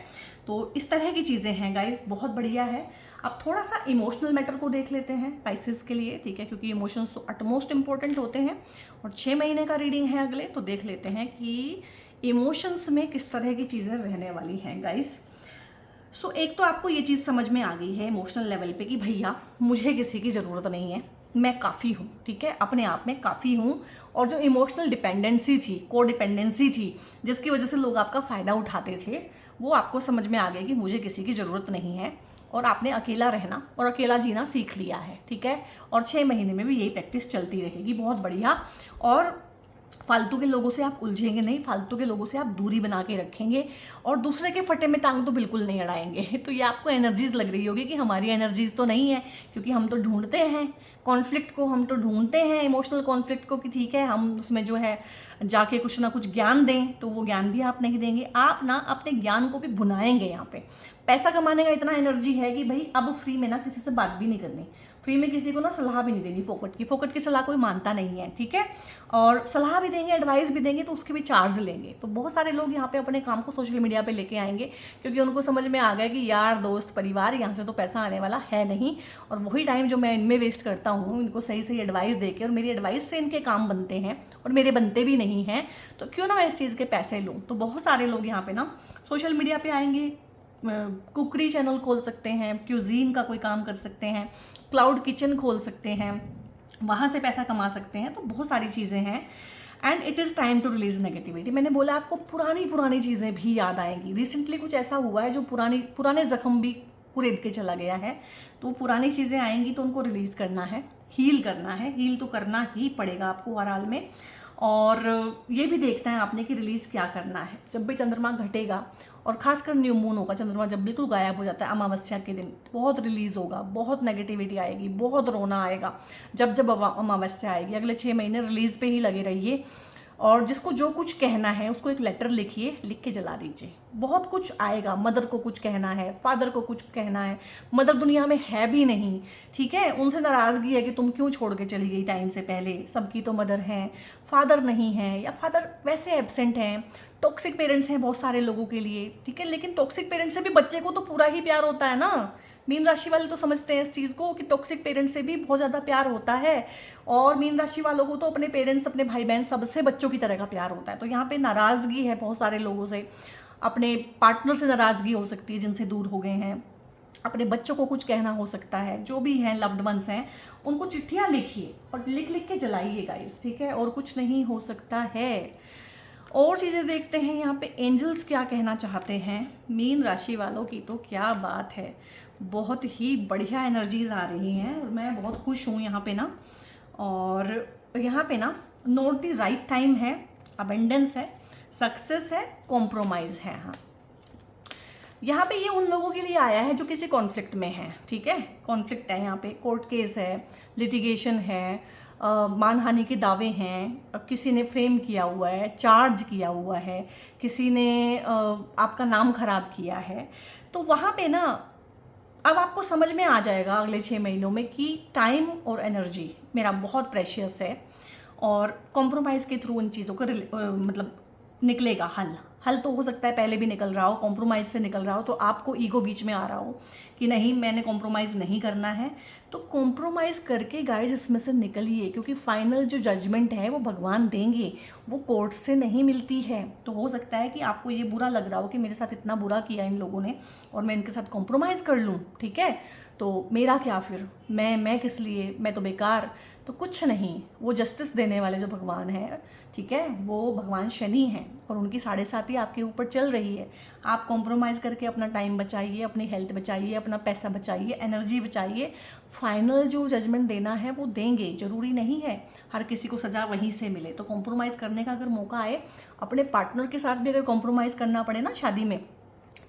तो इस तरह की चीज़ें हैं गाइस, बहुत बढ़िया है। अब थोड़ा सा इमोशनल मैटर को देख लेते हैं पाइसेस के लिए, ठीक है, क्योंकि इमोशंस तो अटमोस्ट इंपॉर्टेंट होते हैं। और 6 महीने का रीडिंग है अगले, तो देख लेते हैं कि इमोशंस में किस तरह की चीज़ें रहने वाली हैं गाइस। सो एक तो आपको ये चीज़ समझ में आ गई है इमोशनल लेवल पे कि भैया मुझे किसी की ज़रूरत नहीं है, मैं काफ़ी हूँ, ठीक है, अपने आप में काफ़ी हूँ। और जो इमोशनल डिपेंडेंसी थी, को डिपेंडेंसी थी, जिसकी वजह से लोग आपका फ़ायदा उठाते थे, वो आपको समझ में आ गया कि मुझे किसी की ज़रूरत नहीं है। और आपने अकेला रहना और अकेला जीना सीख लिया है, ठीक है। और 6 महीने में भी यही प्रैक्टिस चलती रहेगी, बहुत बढ़िया। और फालतू के लोगों से आप उलझेंगे नहीं, फालतू के लोगों से आप दूरी बना के रखेंगे, और दूसरे के फटे में टांग तो बिल्कुल नहीं अड़ाएंगे। तो ये आपको एनर्जीज लग रही होगी कि हमारी एनर्जीज तो नहीं है, क्योंकि हम तो ढूंढते हैं कॉन्फ्लिक्ट को हम तो ढूंढते हैं, इमोशनल कॉन्फ्लिक्ट को, कि ठीक है हम उसमें जो है जाके कुछ ना कुछ ज्ञान दें, तो वो ज्ञान भी आप नहीं देंगे, आप ना अपने ज्ञान को भी भुनाएंगे। यहाँ पे पैसा कमाने का इतना एनर्जी है कि भाई अब फ्री में ना किसी से बात भी नहीं करनी, फ्री में किसी को ना सलाह भी नहीं देनी, फोकट की सलाह कोई मानता नहीं है, ठीक है। और सलाह भी देंगे, एडवाइस भी देंगे तो उसके भी चार्ज लेंगे। तो बहुत सारे लोग यहाँ पे अपने काम को सोशल मीडिया पे लेके आएंगे, क्योंकि उनको समझ में आ गया कि यार दोस्त परिवार यहाँ से तो पैसा आने वाला है नहीं, और वही टाइम जो मैं इनमें वेस्ट करता हूँ इनको सही सही एडवाइस दे के, और मेरी एडवाइस से इनके काम बनते हैं और मेरे बनते भी नहीं हैं, तो क्यों ना मैं इस चीज़ के पैसे लूँ। तो बहुत सारे लोग यहाँ पे ना सोशल मीडिया पे आएंगे, कुकरी चैनल खोल सकते हैं, क्यूजीन का कोई काम कर सकते हैं, क्लाउड किचन खोल सकते हैं, वहाँ से पैसा कमा सकते हैं। तो बहुत सारी चीज़ें हैं। And it is time to release negativity. मैंने बोला आपको पुरानी चीज़ें भी याद आएंगी। रिसेंटली कुछ ऐसा हुआ है जो पुराने जख्म भी कुरेद के चला गया है, तो पुरानी चीज़ें आएंगी तो उनको रिलीज़ करना है, हील करना है, हील तो करना ही पड़ेगा आपको हर हाल में। और ये भी देखना है आपने कि रिलीज़ क्या करना है। जब भी चंद्रमा घटेगा और खासकर न्यू मून होगा, चंद्रमा जब बिल्कुल गायब हो जाता है अमावस्या के दिन, बहुत रिलीज़ होगा, बहुत नेगेटिविटी आएगी, बहुत रोना आएगा। जब अमावस्या आएगी अगले 6 महीने रिलीज़ पे ही लगे रहिए। और जिसको जो कुछ कहना है उसको एक लेटर लिखिए, लिख के जला दीजिए। बहुत कुछ आएगा, मदर को कुछ कहना है, फादर को कुछ कहना है। मदर दुनिया में है भी नहीं, ठीक है, उनसे नाराज़गी है कि तुम क्यों छोड़ के चली गई टाइम से पहले। सबकी तो मदर हैं, फादर नहीं है, या फादर वैसे एब्सेंट हैं। टॉक्सिक पेरेंट्स हैं बहुत सारे लोगों के लिए, ठीक है। लेकिन टॉक्सिक पेरेंट्स से भी बच्चे को तो पूरा ही प्यार होता है ना। मीन राशि वाले तो समझते हैं इस चीज़ को कि टॉक्सिक पेरेंट्स से भी बहुत ज़्यादा प्यार होता है, और मीन राशि वालों को तो अपने पेरेंट्स, अपने भाई बहन, सबसे बच्चों की तरह का प्यार होता है। तो यहाँ पे नाराज़गी है बहुत सारे लोगों से, अपने पार्टनर से नाराज़गी हो सकती है जिनसे दूर हो गए हैं, अपने बच्चों को कुछ कहना हो सकता है, जो भी हैं लव्ड वंस हैं उनको चिट्ठियाँ लिखिए और लिख के जलाइए गाइस, ठीक है। और कुछ नहीं हो सकता है। और चीज़ें देखते हैं यहाँ पे एंजल्स क्या कहना चाहते हैं मीन राशि वालों की। तो क्या बात है, बहुत ही बढ़िया एनर्जीज आ रही हैं और मैं बहुत खुश हूँ यहाँ पे ना। और यहाँ पे ना नोट द राइट टाइम है, अबेंडेंस है, सक्सेस है, कॉम्प्रोमाइज़ है। हाँ, यहाँ पे ये उन लोगों के लिए आया है जो किसी कॉन्फ्लिक्ट में है, ठीक है। कॉन्फ्लिक्ट है यहाँ पे, कोर्ट केस है, लिटिगेशन है, मानहानि के दावे हैं, किसी ने फ्रेम किया हुआ है, चार्ज किया हुआ है, किसी ने आपका नाम खराब किया है। तो वहाँ पे ना अब आपको समझ में आ जाएगा अगले 6 महीनों में कि टाइम और एनर्जी मेरा बहुत प्रेशियस है, और कॉम्प्रोमाइज़ के थ्रू उन चीज़ों को मतलब निकलेगा हल तो हो सकता है पहले भी निकल रहा हो, कॉम्प्रोमाइज़ से निकल रहा हो, तो आपको ईगो बीच में आ रहा हो कि नहीं मैंने कॉम्प्रोमाइज़ नहीं करना है। तो कॉम्प्रोमाइज़ करके गाइस इसमें से निकलिए, क्योंकि फाइनल जो जजमेंट है वो भगवान देंगे, वो कोर्ट से नहीं मिलती है। तो हो सकता है कि आपको ये बुरा लग रहा हो कि मेरे साथ इतना बुरा किया इन लोगों ने और मैं इनके साथ कॉम्प्रोमाइज़ कर लूँ, ठीक है, तो मेरा क्या फिर, मैं किस लिए, मैं तो बेकार। तो कुछ नहीं, वो जस्टिस देने वाले जो भगवान हैं, ठीक है, वो भगवान शनि हैं और उनकी 7.5 आपके ऊपर चल रही है। आप कॉम्प्रोमाइज़ करके अपना टाइम बचाइए, अपनी हेल्थ बचाइए, अपना पैसा बचाइए, एनर्जी बचाइए। फाइनल जो जजमेंट देना है वो देंगे। ज़रूरी नहीं है हर किसी को सज़ा वहीं से मिले। तो कॉम्प्रोमाइज़ करने का अगर मौका आए, अपने पार्टनर के साथ भी अगर कॉम्प्रोमाइज़ करना पड़े ना शादी में,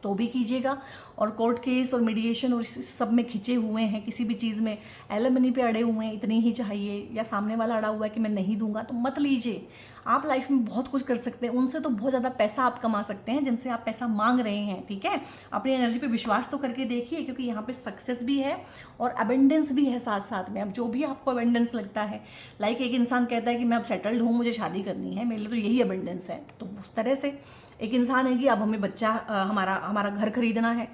तो भी कीजिएगा। और कोर्ट केस और मीडिएशन और इस सब में खिंचे हुए हैं, किसी भी चीज़ में एलिमनी पे अड़े हुए हैं, इतनी ही चाहिए, या सामने वाला अड़ा हुआ है कि मैं नहीं दूंगा, तो मत लीजिए। आप लाइफ में बहुत कुछ कर सकते हैं, उनसे तो बहुत ज़्यादा पैसा आप कमा सकते हैं जिनसे आप पैसा मांग रहे हैं, ठीक है। अपनी एनर्जी पे विश्वास तो करके देखिए, क्योंकि यहाँ पे सक्सेस भी है और अबेंडेंस भी है साथ साथ में। अब जो भी आपको अबेंडेंस लगता है, लाइक एक इंसान कहता है कि मैं अब सेटल्ड हूँ, मुझे शादी करनी है, मेरे लिए तो यही अबेंडेंस है, तो उस तरह से एक इंसान है कि अब हमें बच्चा हमारा घर खरीदना है।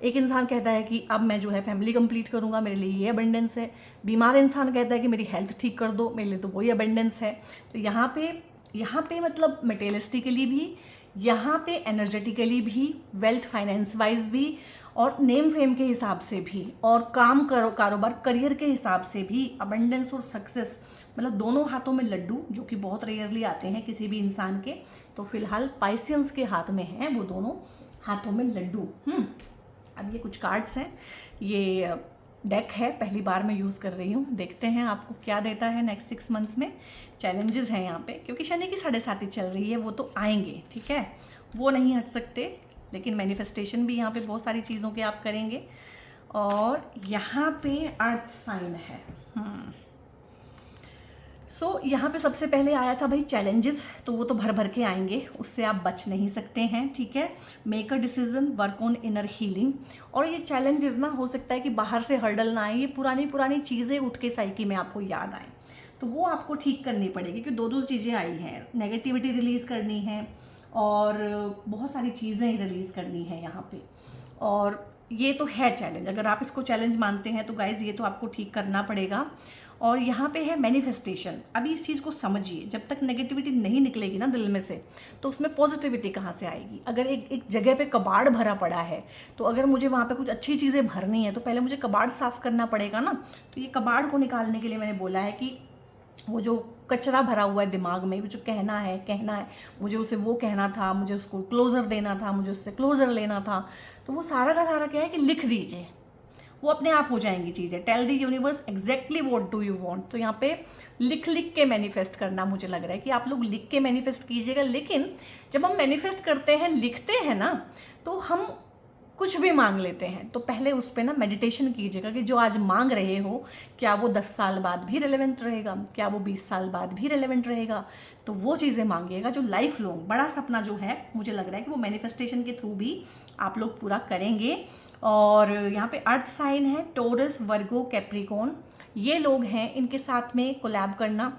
एक इंसान कहता है कि अब मैं जो है फैमिली कंप्लीट करूंगा, मेरे लिए ये अबेंडेंस है। बीमार इंसान कहता है कि मेरी हेल्थ ठीक कर दो, मेरे लिए तो वही अबेंडेंस है। तो यहाँ पे मतलब मटेरियलिस्टिकली भी, यहाँ पे एनर्जेटिकली भी, वेल्थ फाइनेंस वाइज भी, और नेम फेम के हिसाब से भी, और कारोबार करियर के हिसाब से भी अबेंडेंस और सक्सेस, मतलब दोनों हाथों में लड्डू, जो कि बहुत रेयरली आते हैं किसी भी इंसान के। तो फिलहाल पाइसियंस के हाथ में हैं वो दोनों हाथों में लड्डू। अब ये कुछ कार्ड्स हैं, ये डेक है, पहली बार मैं यूज़ कर रही हूँ। देखते हैं आपको क्या देता है नेक्स्ट 6 मंथ्स में। चैलेंजेस हैं यहाँ पे, क्योंकि शनि की 7.5 चल रही है, वो तो आएंगे, ठीक है, वो नहीं हट सकते। लेकिन मैनिफेस्टेशन भी यहाँ पे बहुत सारी चीज़ों के आप करेंगे। और यहाँ पे अर्थ साइन है, यहाँ पे सबसे पहले आया था भाई चैलेंजेस, तो वो तो भर भर के आएंगे, उससे आप बच नहीं सकते हैं, ठीक है। Make a decision, work on inner healing. और ये चैलेंजेस ना हो सकता है कि बाहर से हर्डल ना आए, ये पुरानी पुरानी चीज़ें उठ के साइकी में आपको याद आए, तो वो आपको ठीक करनी पड़ेगी, क्योंकि दो चीज़ें आई हैं, नेगेटिविटी रिलीज़ करनी है और बहुत सारी चीज़ें रिलीज़ करनी है यहाँ पे। और ये तो है चैलेंज, अगर आप इसको चैलेंज मानते हैं तो गाइज ये तो आपको ठीक करना पड़ेगा। और यहाँ पे है मैनिफेस्टेशन। अभी इस चीज़ को समझिए, जब तक नेगेटिविटी नहीं निकलेगी ना दिल में से, तो उसमें पॉजिटिविटी कहाँ से आएगी। अगर एक जगह पे कबाड़ भरा पड़ा है, तो अगर मुझे वहाँ पे कुछ अच्छी चीज़ें भरनी है तो पहले मुझे कबाड़ साफ़ करना पड़ेगा ना। तो ये कबाड़ को निकालने के लिए मैंने बोला है कि वो जो कचरा भरा हुआ है दिमाग में, वो जो कहना है, मुझे उसे वो कहना था, मुझे उसको क्लोज़र देना था, मुझे उससे क्लोज़र लेना था, तो वो सारा का सारा क्या है कि लिख दीजिए, वो अपने आप हो जाएंगी चीज़ें। Tell the universe exactly what do you want. तो यहाँ पे लिख के मैनिफेस्ट करना, मुझे लग रहा है कि आप लोग लिख के मैनिफेस्ट कीजिएगा। लेकिन जब हम मैनिफेस्ट करते हैं, लिखते हैं ना, तो हम कुछ भी मांग लेते हैं, तो पहले उस पर ना मेडिटेशन कीजिएगा कि जो आज मांग रहे हो, क्या वो 10 साल बाद भी रेलेवेंट रहेगा, क्या वो 20 साल बाद भी रेलेवेंट रहेगा। तो वो चीज़ें मांगिएगा जो लाइफ लॉन्ग, बड़ा सपना जो है, मुझे लग रहा है कि वो मैनिफेस्टेशन के थ्रू भी आप लोग पूरा करेंगे। और यहाँ पे अर्थ साइन है टोरस, वर्गो, कैप्रिकॉर्न, ये लोग हैं, इनके साथ में कोलैब करना,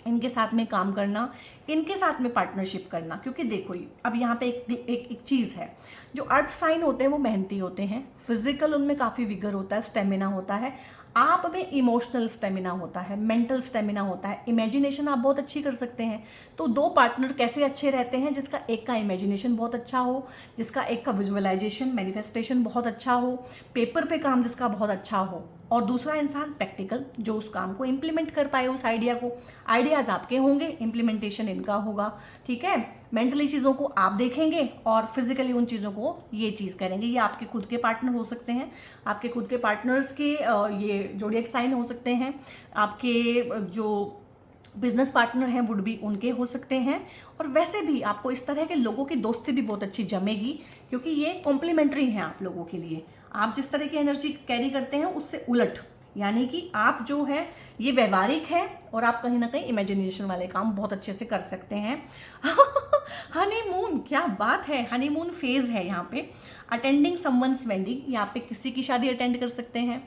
इनके साथ में काम करना, इनके साथ में पार्टनरशिप करना। क्योंकि देखो अब यहाँ पे एक चीज़ है, जो अर्थ साइन होते हैं वो मेहनती होते हैं, फिजिकल उनमें काफ़ी विगर होता है, स्टेमिना होता है। आप में इमोशनल स्टेमिना होता है, मेंटल स्टेमिना होता है, इमेजिनेशन आप बहुत अच्छी कर सकते हैं। तो दो पार्टनर कैसे अच्छे रहते हैं, जिसका एक का इमेजिनेशन बहुत अच्छा हो, जिसका एक का विजुअलाइजेशन, मैनिफेस्टेशन बहुत अच्छा हो, पेपर पे काम जिसका बहुत अच्छा हो, और दूसरा इंसान प्रैक्टिकल, जो उस काम को इम्प्लीमेंट कर पाए, उस आइडिया को। आइडियाज़ आपके होंगे, इम्प्लीमेंटेशन इनका होगा, ठीक है। मेंटली चीज़ों को आप देखेंगे और फिजिकली उन चीज़ों को ये चीज़ करेंगे। ये आपके खुद के पार्टनर हो सकते हैं, आपके खुद के पार्टनर्स के ये जोडिएक साइन हो सकते हैं, आपके जो बिजनेस पार्टनर हैं वुड भी उनके हो सकते हैं। और वैसे भी आपको इस तरह के लोगों की दोस्ती भी बहुत अच्छी जमेगी, क्योंकि ये कॉम्प्लीमेंट्री हैं आप लोगों के लिए। आप जिस तरह की एनर्जी कैरी करते हैं उससे उलट, यानी कि आप जो है ये व्यवहारिक है और आप कहीं ना कहीं इमेजिनेशन वाले काम बहुत अच्छे से कर सकते हैं। हनीमून, क्या बात है, हनीमून फेज है यहाँ पे। अटेंडिंग समवन्स वेडिंग, यहाँ पे किसी की शादी अटेंड कर सकते हैं,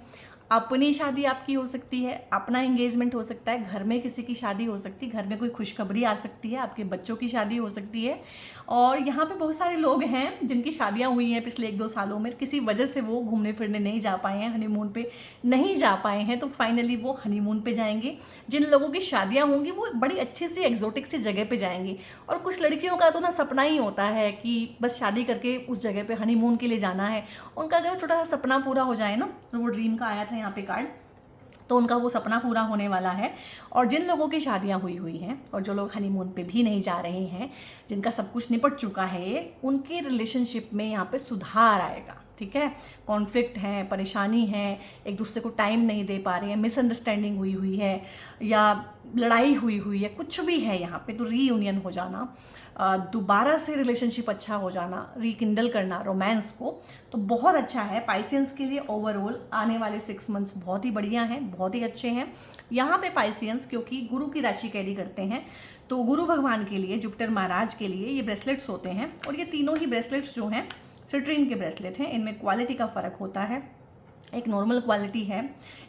अपनी शादी आपकी हो सकती है, अपना एंगेजमेंट हो सकता है, घर में किसी की शादी हो सकती है, घर में कोई खुशखबरी आ सकती है, आपके बच्चों की शादी हो सकती है। और यहाँ पे बहुत सारे लोग हैं जिनकी शादियाँ हुई हैं पिछले 1-2 सालों में, किसी वजह से वो घूमने फिरने नहीं जा पाए हैं, हनीमून पे नहीं जा पाए हैं, तो फाइनली वो हनीमून पे जाएंगे। जिन लोगों की शादियाँ होंगी वो बड़ी अच्छी सी एक्जोटिक सी जगह पे जाएंगे। और कुछ लड़कियों का तो ना सपना ही होता है कि बस शादी करके उस जगह पे हनीमून के लिए जाना है। उनका अगर छोटा सा सपना पूरा हो जाए ना, वो ड्रीम का आया था यहाँ पे कार्ड, तो उनका वो सपना पूरा होने वाला है। और जिन लोगों की शादियां हुई हैं और जो लोग हनीमून पे भी नहीं जा रहे हैं, जिनका सब कुछ निपट चुका है, उनके रिलेशनशिप में यहाँ पे सुधार आएगा, ठीक है। कॉन्फ्लिक्ट है, परेशानी है, एक दूसरे को टाइम नहीं दे पा रहे हैं, मिसअंडरस्टैंडिंग हुई है या लड़ाई हुई है, कुछ भी है यहाँ पे, तो रीयूनियन हो जाना, दोबारा से रिलेशनशिप अच्छा हो जाना, रिकिंडल करना रोमांस को, तो बहुत अच्छा है पाइसियंस के लिए। ओवरऑल आने वाले 6 मंथ्स बहुत ही बढ़िया हैं, बहुत ही अच्छे हैं। यहाँ पे पाइसियंस क्योंकि गुरु की राशि कैरी करते हैं, तो गुरु भगवान के लिए, जुपिटर महाराज के लिए ये ब्रेसलेट्स होते हैं। और ये तीनों ही ब्रेसलेट्स जो हैं सिट्रीन के ब्रेसलेट हैं। इनमें क्वालिटी का फ़र्क होता है, एक नॉर्मल क्वालिटी है,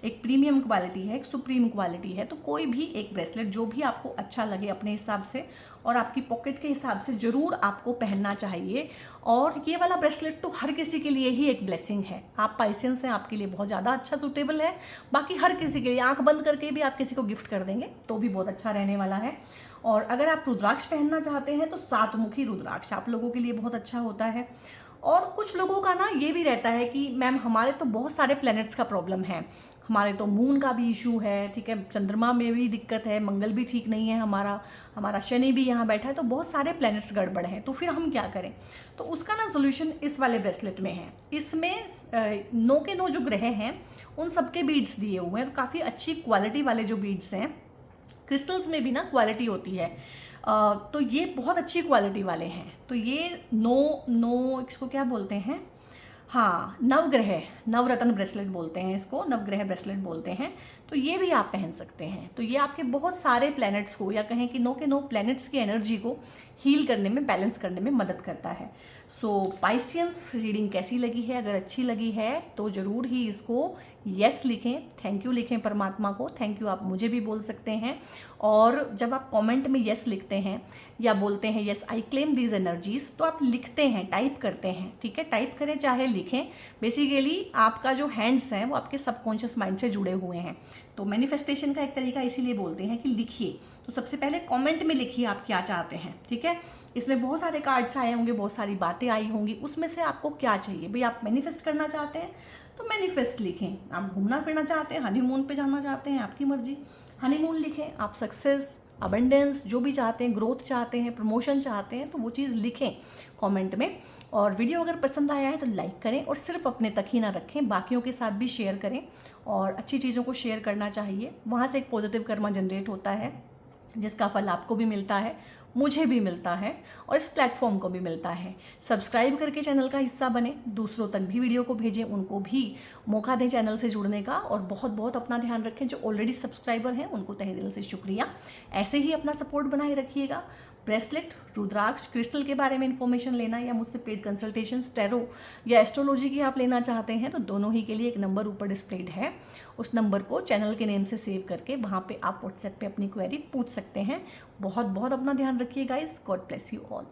एक प्रीमियम क्वालिटी है, एक सुप्रीम क्वालिटी है। तो कोई भी एक ब्रेसलेट जो भी आपको अच्छा लगे अपने हिसाब से और आपकी पॉकेट के हिसाब से ज़रूर आपको पहनना चाहिए। और ये वाला ब्रेसलेट तो हर किसी के लिए ही एक ब्लेसिंग है। आप पाइसियंस हैं, आपके लिए बहुत ज़्यादा अच्छा सूटेबल है। बाकी हर किसी के लिए आंख बंद करके भी आप किसी को गिफ्ट कर देंगे तो भी बहुत अच्छा रहने वाला है। और अगर आप रुद्राक्ष पहनना चाहते हैं तो 7 मुखी रुद्राक्ष आप लोगों के लिए बहुत अच्छा होता है। और कुछ लोगों का ना ये भी रहता है कि मैम हमारे तो बहुत सारे प्लैनेट्स का प्रॉब्लम है, हमारे तो मून का भी इशू है, ठीक है, चंद्रमा में भी दिक्कत है, मंगल भी ठीक नहीं है, हमारा शनि भी यहाँ बैठा है, तो बहुत सारे प्लैनेट्स गड़बड़ हैं, तो फिर हम क्या करें। तो उसका ना सोल्यूशन इस वाले ब्रेसलेट में है। इसमें 9 के 9 जो ग्रह हैं उन सबके बीड्स दिए हुए हैं, काफ़ी अच्छी क्वालिटी वाले जो बीड्स हैं। क्रिस्टल्स में भी ना क्वालिटी होती है, तो ये बहुत अच्छी क्वालिटी वाले हैं। तो ये 9 इसको क्या बोलते हैं, हाँ, नवग्रह, नवरत्न ब्रेसलेट बोलते हैं इसको, नवग्रह ब्रेसलेट बोलते हैं। तो ये भी आप पहन सकते हैं। तो ये आपके बहुत सारे प्लैनेट्स को, या कहें कि नो के नो प्लैनेट्स की एनर्जी को हील करने में, बैलेंस करने में मदद करता है। सो पाइसियंस रीडिंग कैसी लगी है? अगर अच्छी लगी है तो ज़रूर ही इसको यस लिखें, थैंक यू लिखें परमात्मा को। थैंक यू आप मुझे भी बोल सकते हैं। और जब आप कमेंट में यस लिखते हैं या बोलते हैं yes I claim these energies, तो आप लिखते हैं, टाइप करते हैं, ठीक है? टाइप करें चाहे लिखें, बेसिकली आपका जो हैंड्स हैं वो आपके सबकॉन्शियस माइंड से जुड़े हुए हैं। तो मैनिफेस्टेशन का एक तरीका इसीलिए बोलते हैं कि लिखिए। तो सबसे पहले कमेंट में लिखिए आप क्या चाहते हैं, ठीक है? इसमें बहुत सारे कार्ड्स आए होंगे, बहुत सारी बातें आई होंगी, उसमें से आपको क्या चाहिए भाई। आप मैनिफेस्ट करना चाहते हैं तो मैनिफेस्ट लिखें। आप घूमना फिरना चाहते हैं, हनीमून पे जाना चाहते हैं, आपकी मर्जी, हनीमून लिखें। आप सक्सेस, अबंडेंस जो भी चाहते हैं, ग्रोथ चाहते हैं, प्रमोशन चाहते हैं, तो वो चीज़ लिखें कमेंट में। और वीडियो अगर पसंद आया है तो लाइक करें, और सिर्फ अपने तक ही ना रखें, बाकियों के साथ भी शेयर करें। और अच्छी चीज़ों को शेयर करना चाहिए, वहाँ से एक पॉजिटिव कर्मा जनरेट होता है, जिसका फल आपको भी मिलता है, मुझे भी मिलता है, और इस प्लेटफॉर्म को भी मिलता है। सब्सक्राइब करके चैनल का हिस्सा बने, दूसरों तक भी वीडियो को भेजें, उनको भी मौका दें चैनल से जुड़ने का। और बहुत बहुत अपना ध्यान रखें। जो ऑलरेडी सब्सक्राइबर हैं उनको तहे दिल से शुक्रिया। ऐसे ही अपना सपोर्ट बनाए रखिएगा। ब्रेसलेट, रुद्राक्ष, क्रिस्टल के बारे में इंफॉर्मेशन लेना, या मुझसे पेड कंसल्टेशन, टैरो या एस्ट्रोलॉजी की आप लेना चाहते हैं, तो दोनों ही के लिए एक नंबर ऊपर डिस्प्लेड है। उस नंबर को चैनल के नेम से सेव करके वहाँ पे आप व्हाट्सएप पे अपनी क्वेरी पूछ सकते हैं। बहुत बहुत अपना ध्यान रखिए guys. God bless you all.